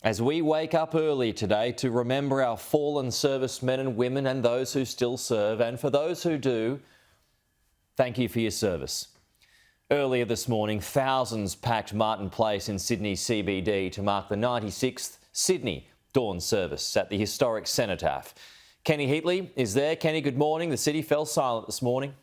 As we wake up early today to remember our fallen servicemen and women and those who still serve, and for those who do, thank you for your service. Earlier this morning, thousands packed Martin Place in Sydney CBD to mark the 96th Sydney dawn service at the historic Cenotaph. Kenny Heatley is there. Kenny, good morning. The city fell silent this morning.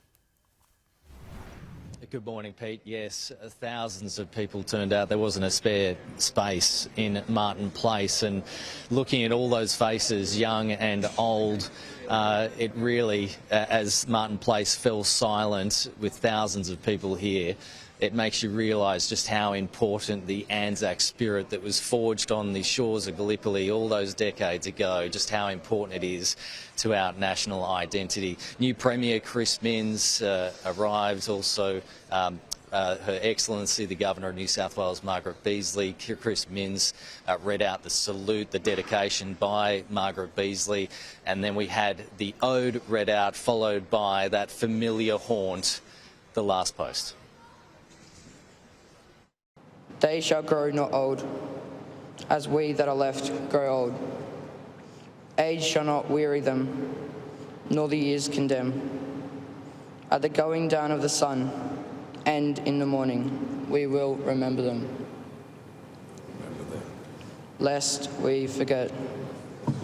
Good morning, Pete. Yes, thousands of people turned out. There wasn't a spare space in Martin Place, and looking at all those faces, young and old, it really, as Martin Place fell silent with thousands of people here, it makes you realise just how important the ANZAC spirit that was forged on the shores of Gallipoli all those decades ago, just how important it is to our national identity. New Premier Chris Minns arrived, also Her Excellency the Governor of New South Wales, Margaret Beazley. Chris Minns read out the salute, the dedication by Margaret Beazley, and then we had the ode read out, followed by that familiar haunt, the last post. They shall grow not old, as we that are left grow old. Age shall not weary them, nor the years condemn. At the going down of the sun, and in the morning, we will remember them. Remember them. Lest we forget.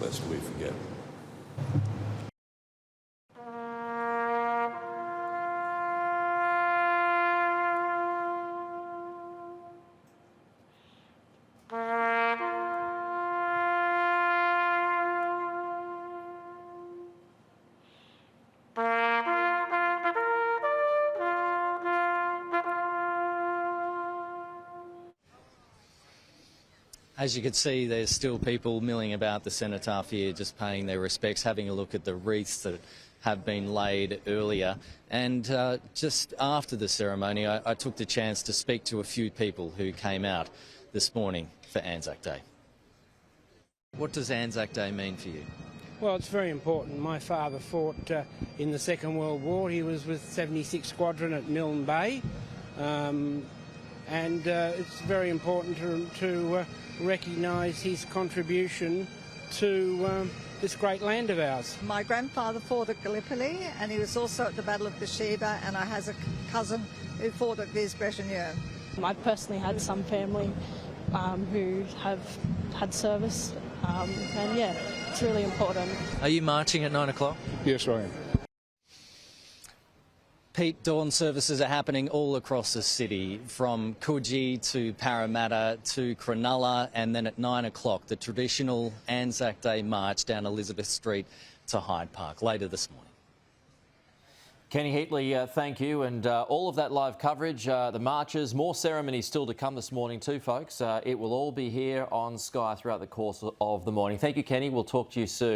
Lest we forget. As you can see, there's still people milling about the Cenotaph here, just paying their respects, having a look at the wreaths that have been laid earlier. And just after the ceremony, I took the chance to speak to a few people who came out this morning for ANZAC Day. What does ANZAC Day mean for you? Well, it's very important. My father fought in the Second World War. He was with 76 Squadron at Milne Bay. And it's very important to recognise his contribution to this great land of ours. My grandfather fought at Gallipoli, and he was also at the Battle of Beersheba, and I have a cousin who fought at Vies-Bréchignac. I personally had some family who have had service, and yeah, it's really important. Are you marching at 9 o'clock? Yes, I am. Pete, dawn services are happening all across the city, from Coogee to Parramatta to Cronulla, and then at 9 o'clock, the traditional ANZAC Day march down Elizabeth Street to Hyde Park later this morning. Kenny Heatley, thank you. And all of that live coverage, the marches, more ceremonies still to come this morning too, folks. It will all be here on Sky throughout the course of the morning. Thank you, Kenny. We'll talk to you soon.